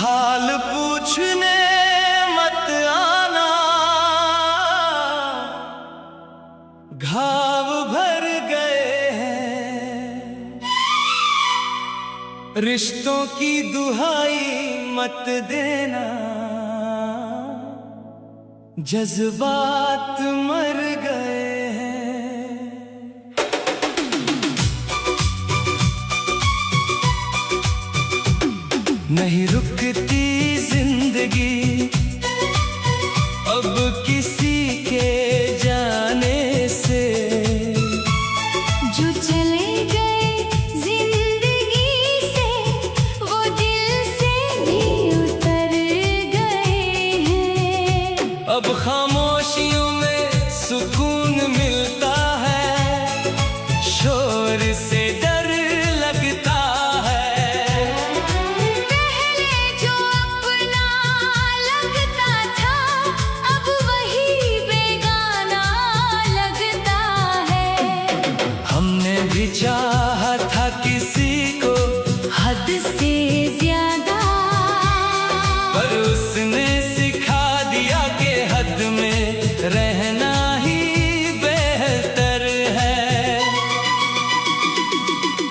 हाल पूछने मत आना, घाव भर गए हैं। रिश्तों की दुहाई मत देना, जज्बात मर गए हैं। नहीं रुकती जिंदगी अब किसी के जाने से, जो चले गए जिंदगी से वो दिल से भी उतर गए हैं। अब खामोशियों में सुकून मिलता है, शोर से डर लगता है। पहले जो अपना लगता था अब वही बेगाना लगता है। हमने भी चाहा था किसी को हद से ज्यादा, पर उसने सिखा दिया कि हद में रहना ही बेहतर है।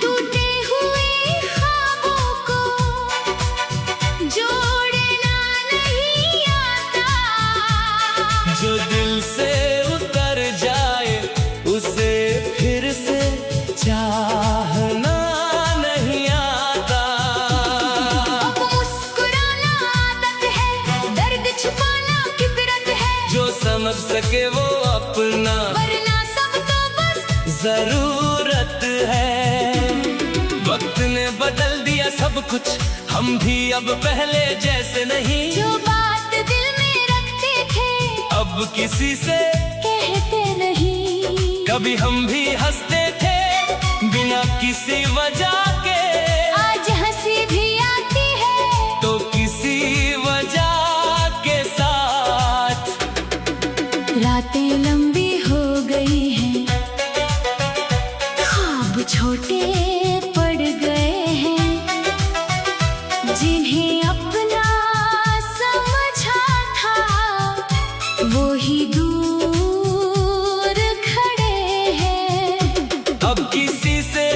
टूटे हुए ख्वाबों को जोड़ना नहीं आता, जो दिल से उतर जाए उसे फिर से चाहना नहीं आता। अब मुस्कुराना आदत है, दर्द छुपाना फितरत है। जो समझ सके वो अपना, वरना सब तो बस जरूरत है। वक्त ने बदल दिया सब कुछ, हम भी अब पहले जैसे नहीं। जो बात दिल में रखते थे अब किसी से कहते नहीं। कभी हम भी हंसते थे बिना किसी वजह के, आज हंसी भी आती है तो किसी वजह के साथ। रातें लंबी हो गई हैं, ख्वाब छोटे पड़ गए हैं। जिन्हें अपना समझा था वो ही दूर खड़े हैं। अब किसी से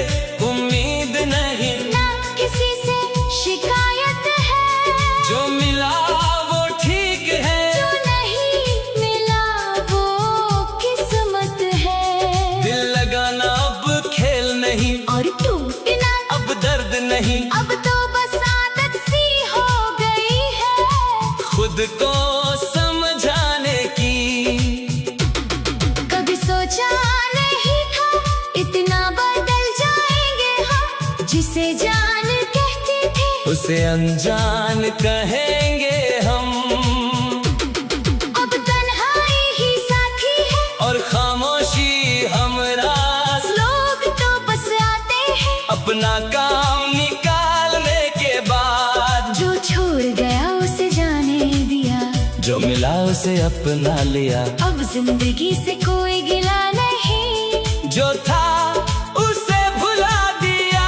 उम्मीद नहीं, ना किसी से शिकायत है। जो मिला वो ठीक है, जो नहीं मिला वो किस्मत है। दिल लगाना अब खेल नहीं, और टूटना अब दर्द नहीं। अब तो बस आदत सी हो गई है खुद को समझाने की। कभी सोचा नहीं था इतना बदल जाएंगे हम। जिसे जान कहते थे उसे अनजान कहेंगे हम। अब तन्हाई ही साथी है, और खामोशी हमरास, लोग तो बस आते हैं अपना काम निकालने के बाद। जो छोड़ गया उसे जाने दिया, जो मिला उसे अपना लिया। अब जिंदगी से कोई गिला नहीं। जो था उसे भुला दिया।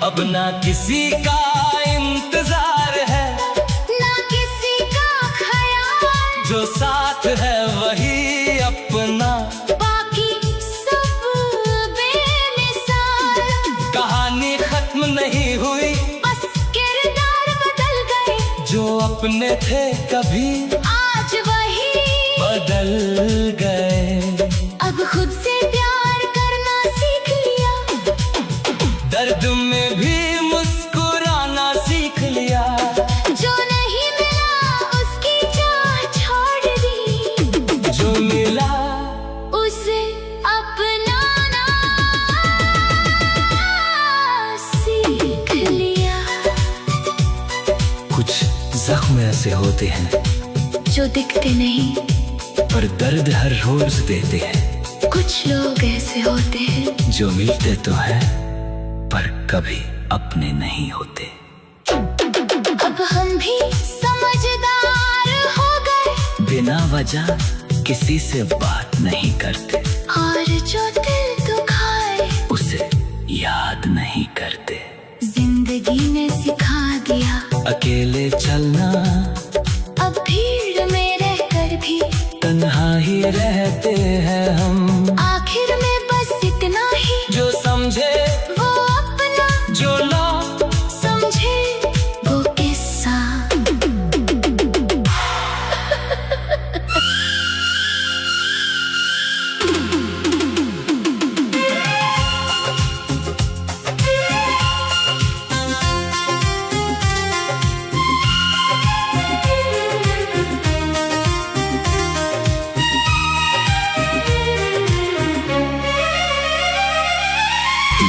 अब ना किसी का इंतजार है, ना किसी का ख्याल, जो साथ है वही अपना। बाकी सब बेमिसाल। कहानी खत्म नहीं हुई, बस किरदार बदल गए। जो अपने थे कभी आज वही बदल गए। अब खुद से प्यार करना सीख लिया, दर्द में भी मुस्कुराना सीख लिया। जो नहीं मिला उसकी चाह छोड़ दी, जो मिला उसे अपनाना सीख लिया। कुछ जख्म ऐसे होते हैं जो दिखते नहीं पर दर्द हर रोज देते हैं। कुछ लोग ऐसे होते हैं जो मिलते तो है पर कभी अपने नहीं होते। अब हम भी समझदार हो गए, बिना वजह किसी से बात नहीं करते, और जो दिल दुखाए उसे याद नहीं करते। जिंदगी ने सिखा दिया अकेले चलना, अब भीड़ में रहकर भी तन्हा ही रहते हैं हम। आखिर में बस इतना ही, जो समझे वो अपना, जो ना समझे वो किस्सा।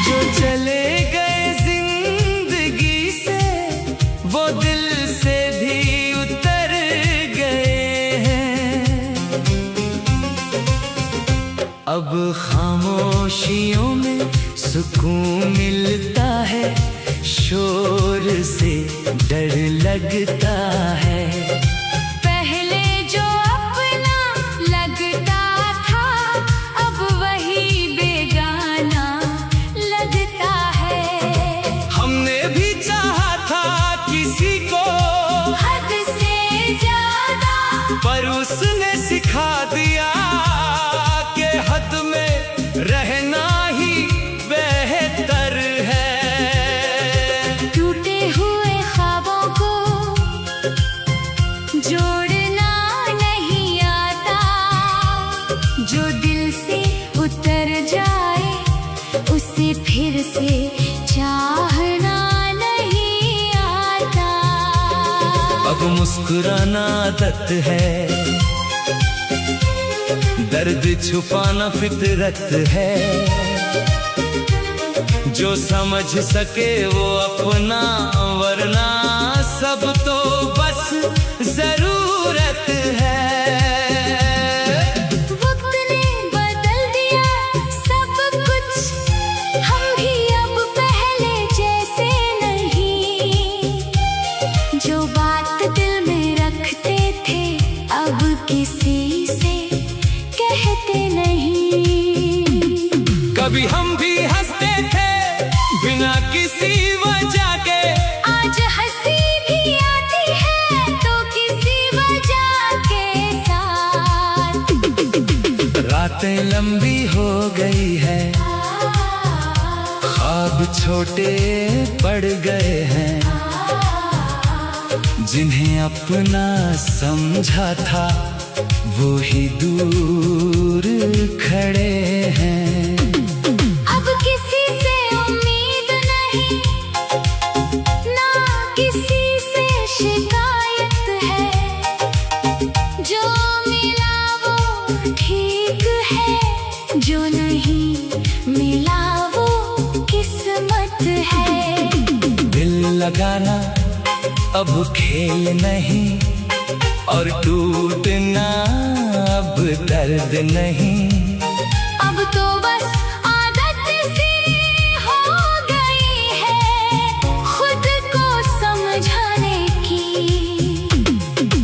जो चले गए जिंदगी से, वो दिल से भी उतर गए हैं। अब खामोशियों में सुकून मिलता है, शोर से डर लगता है। पहले जो अपना लगता था, अब वही बेगाना लगता है। हमने भी चाहा था किसी को हद से ज्यादा, पर उसने सिखा दिया कि हद में रहना ही बेहतर है। टूटे हुए ख्वाबों को जोड़ना नहीं आता, जो दिल से उतर जाए उसे फिर से चाहना नहीं आता। अब मुस्कुराना आदत है, दर्द छुपाना फितरत है। जो समझ सके वो अपना, वरना सब तो बस जरूरत है। वक्त ने बदल दिया सब कुछ, हम भी अब पहले जैसे नहीं। जो बात दिल में रखते थे, अब किसी से कहते नहीं। कभी हम भी हंसते थे बिना किसी वजह के, आज हंसी भी आती है तो किसी वजह के साथ। रातें लंबी हो गई है, ख्वाब छोटे पड़ गए हैं। जिन्हें अपना समझा था, वो ही दूर खड़े हैं। अब किसी से उम्मीद नहीं, ना किसी से शिकायत है। जो मिला वो ठीक है, जो नहीं मिला वो किस्मत है। दिल लगाना अब खेल नहीं, और टूटना अब दर्द नहीं। अब तो बस आदत सी हो गई है, खुद को समझाने की।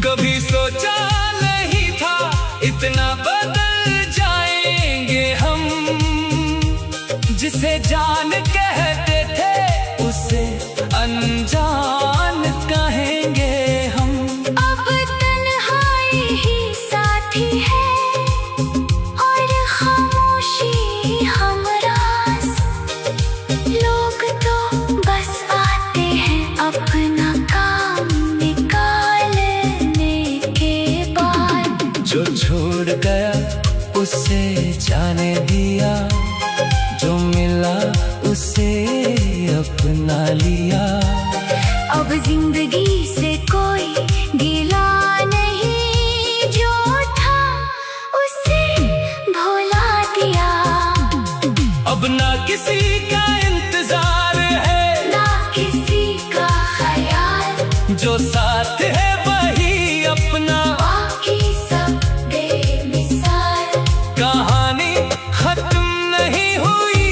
कभी सोचा नहीं था इतना बदल जाएंगे हम। जिसे जान कहते थे, उसे अनजान कहेंगे हम। अब तन्हाई ही साथी है, और खामोशी हमराज। लोग तो बस आते हैं अपना काम निकालने के बाद। जो छोड़ गया उसे जाने दिया, जो मिला उसे अपना लिया। अब जिंदगी से कोई गिला नहीं, जो था उसे भुला दिया। अब ना किसी का इंतजार है, ना किसी का ख्याल, जो साथ है वही अपना। बाकी सब बेमिसाल। कहानी खत्म नहीं हुई,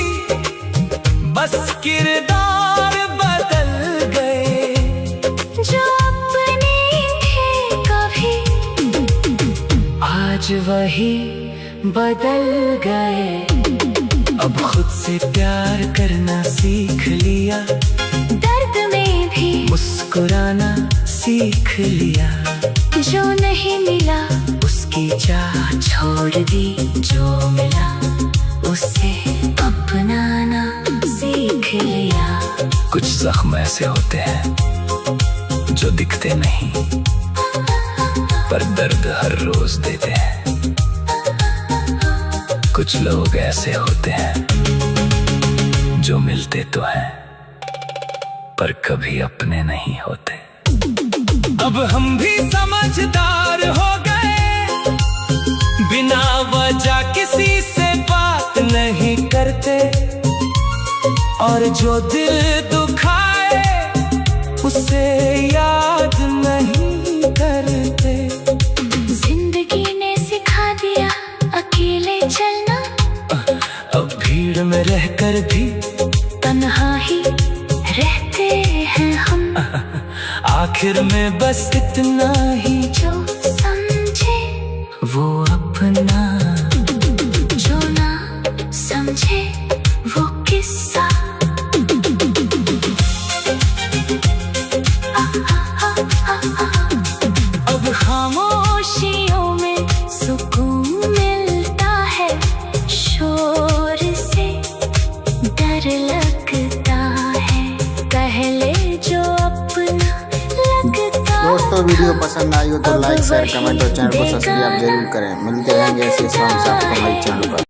बस किरदार बदल गए। जो अपने थे कभी, आज आज वही बदल गए। अब खुद से प्यार करना सीख लिया, दर्द में भी मुस्कुराना सीख लिया। जो नहीं मिला उसकी चाह छोड़ दी, जो मिला उसे अपनाना सीख लिया। कुछ जख्म ऐसे होते हैं जो दिखते नहीं, पर दर्द हर रोज देते हैं। कुछ लोग ऐसे होते हैं जो मिलते तो हैं, पर कभी अपने नहीं होते। अब हम भी समझदार हो गए, बिना वजह किसी से बात नहीं करते, और जो दिल दुखाए उसे याद नहीं करते। जिंदगी ने सिखा दिया अकेले चलना, अब भीड़ में रहकर भी तन्हा ही रहते हैं हम। आखिर में बस इतना ही, जो समझे वो अपना, जो ना समझे वो किस्सा। अब खामोशियों में सुकून मिलता है, शोर से डर लगता है, पहले जो अपना लगता। दोस्तों वीडियो पसंद आई हो तो लाइक शेयर कमेंट और चैनल को सब्सक्राइब जरूर करें। मिलते रहेंगे ऐसे सॉन्ग्स आपको हमारे चैनल पर।